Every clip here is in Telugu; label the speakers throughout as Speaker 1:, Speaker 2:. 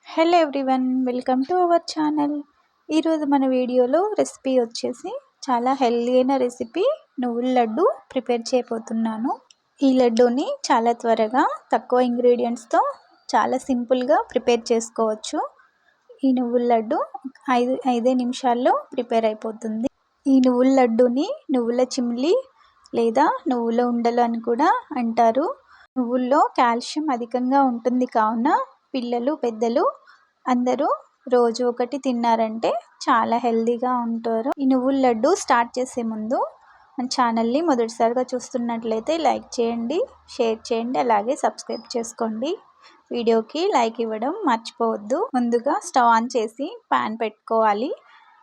Speaker 1: Hello everyone, welcome to our channel. ఈరోజు మన వీడియోలో రెసిపీ వచ్చేసి చాలా హెల్దీ అయిన రెసిపీ నువ్వుల లడ్డు ప్రిపేర్ చేయబోతున్నాను. ఈ లడ్డూని చాలా త్వరగా తక్కువ ఇంగ్రీడియంట్స్తో చాలా సింపుల్గా ప్రిపేర్ చేసుకోవచ్చు. ఈ నువ్వుల లడ్డు 5 నిమిషాల్లో ప్రిపేర్ అయిపోతుంది. ఈ నువ్వుల లడ్డూని నువ్వుల చిమ్లీ లేదా నువ్వుల ఉండలు అని కూడా అంటారు. నువ్వుల్లో కాల్షియం అధికంగా ఉంటుంది కావున పిల్లలు పెద్దలు అందరూ రోజు ఒకటి తిన్నారంటే చాలా హెల్దీగా ఉంటారు. ఈ నువ్వుల లడ్డు స్టార్ట్ చేసే ముందు మన ఛానల్ని మొదటిసారిగా చూస్తున్నట్లయితే లైక్ చేయండి, షేర్ చేయండి, అలాగే సబ్స్క్రైబ్ చేసుకోండి. వీడియోకి లైక్ ఇవ్వడం మర్చిపోవద్దు. ముందుగా స్టవ్ ఆన్ చేసి పాన్ పెట్టుకోవాలి.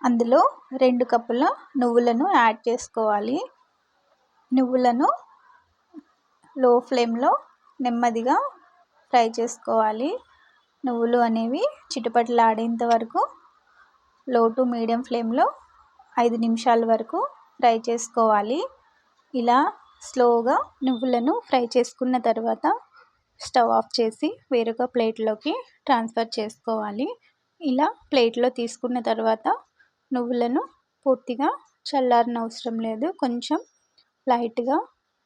Speaker 1: అందులో 2 కప్పుల నువ్వులను యాడ్ చేసుకోవాలి. నువ్వులను లో ఫ్లేమ్లో నెమ్మదిగా ఫ్రై చేసుకోవాలి. నువ్వులు అనేవి చిటపటలాడేంత వరకు లో టు మీడియం ఫ్లేమ్లో 5 నిమిషాల వరకు ఫ్రై చేసుకోవాలి. ఇలా స్లోగా నువ్వులను ఫ్రై చేసుకున్న తర్వాత స్టవ్ ఆఫ్ చేసి వేరొక ప్లేట్లోకి ట్రాన్స్ఫర్ చేసుకోవాలి. ఇలా ప్లేట్లో తీసుకున్న తర్వాత నువ్వులను పూర్తిగా చల్లారనవసరం లేదు. కొంచెం లైట్గా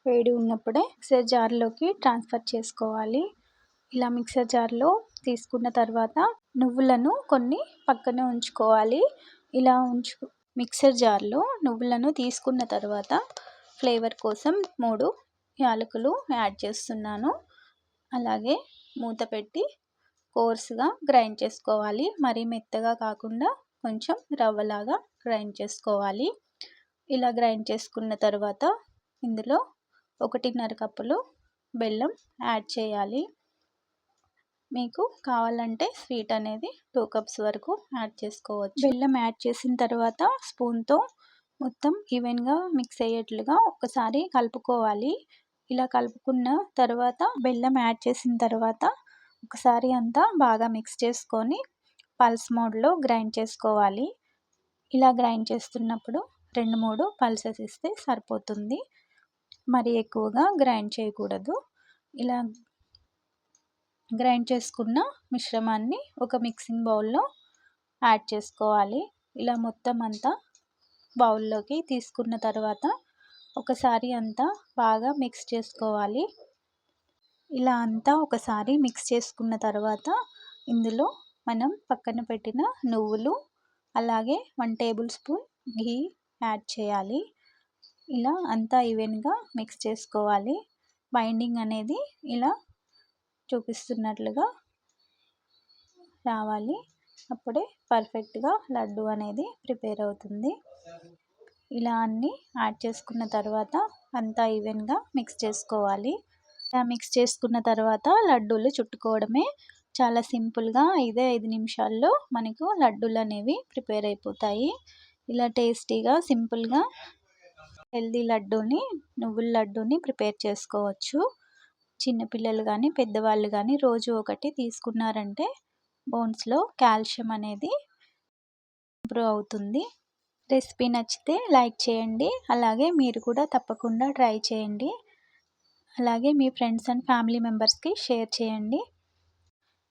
Speaker 1: వేడి ఉన్నప్పుడే మిక్సర్ జార్లోకి ట్రాన్స్ఫర్ చేసుకోవాలి. ఇలా మిక్సర్ జార్లో తీసుకున్న తర్వాత నువ్వులను కొన్ని పక్కన ఉంచుకోవాలి. ఇలా మిక్సర్ జార్లో నువ్వులను తీసుకున్న తర్వాత ఫ్లేవర్ కోసం 3 యాలకులు యాడ్ చేస్తున్నాను. అలాగే మూత పెట్టి కోర్స్గా గ్రైండ్ చేసుకోవాలి. మరీ మెత్తగా కాకుండా కొంచెం రవ్వలాగా గ్రైండ్ చేసుకోవాలి. ఇలా గ్రైండ్ చేసుకున్న తర్వాత ఇందులో 1.5 కప్పులు బెల్లం యాడ్ చేయాలి. మీకు కావాలంటే స్వీట్ అనేది 2 కప్స్ వరకు యాడ్ చేసుకోవచ్చు. బెల్లం యాడ్ చేసిన తర్వాత స్పూన్తో మొత్తం ఈవెన్గా మిక్స్ అయ్యేట్లుగా ఒకసారి కలుపుకోవాలి. ఇలా కలుపుకున్న తర్వాత బెల్లం యాడ్ చేసిన తర్వాత ఒకసారి అంతా బాగా మిక్స్ చేసుకొని పల్స్ మోడ్లో గ్రైండ్ చేసుకోవాలి. ఇలా గ్రైండ్ చేస్తున్నప్పుడు 2-3 పల్సెస్ ఇస్తే సరిపోతుంది. మరి ఎక్కువగా గ్రైండ్ చేయకూడదు. ఇలా గ్రైండ్ చేసుకున్న మిశ్రమాన్ని ఒక మిక్సింగ్ బౌల్లో యాడ్ చేసుకోవాలి. ఇలా మొత్తం అంతా బౌల్లోకి తీసుకున్న తర్వాత ఒకసారి అంతా బాగా మిక్స్ చేసుకోవాలి. ఇలా అంతా ఒకసారి మిక్స్ చేసుకున్న తర్వాత ఇందులో మనం పక్కన పెట్టిన నువ్వులు అలాగే 1 టేబుల్ స్పూన్ ఘీ యాడ్ చేయాలి. ఇలా అంతా ఈవెన్గా మిక్స్ చేసుకోవాలి. బైండింగ్ అనేది ఇలా చూపిస్తున్నట్లుగా రావాలి. అప్పుడే పర్ఫెక్ట్గా లడ్డు అనేది ప్రిపేర్ అవుతుంది. ఇలా అన్నీ యాడ్ చేసుకున్న తర్వాత అంతా ఈవెన్గా మిక్స్ చేసుకోవాలి. ఇలా మిక్స్ చేసుకున్న తర్వాత లడ్డూలు చుట్టుకోవడమే. చాలా సింపుల్గా 5 నిమిషాల్లో మనకు లడ్డూలు అనేవి ప్రిపేర్ అయిపోతాయి. ఇలా టేస్టీగా సింపుల్గా హెల్దీ లడ్డూని నువ్వుల లడ్డూని ప్రిపేర్ చేసుకోవచ్చు. చిన్నపిల్లలు కానీ పెద్దవాళ్ళు కానీ రోజు ఒకటి తీసుకున్నారంటే బోన్స్లో కాల్షియం అనేది ఇంప్రూవ్ అవుతుంది. రెసిపీ నచ్చితే లైక్ చేయండి. అలాగే మీరు కూడా తప్పకుండా ట్రై చేయండి. అలాగే మీ ఫ్రెండ్స్ అండ్ ఫ్యామిలీ మెంబర్స్కి షేర్ చేయండి.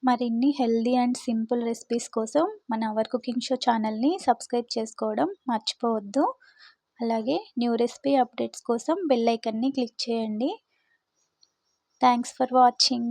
Speaker 1: మరిన్ని హెల్దీ అండ్ సింపుల్ రెసిపీస్ కోసం మన అవర్ కుకింగ్ షో ఛానల్ని సబ్స్క్రైబ్ చేసుకోవడం మర్చిపోవద్దు. అలాగే న్యూ రెసిపీ అప్డేట్స్ కోసం బెల్ ఐకాన్ని క్లిక్ చేయండి. Thanks for watching.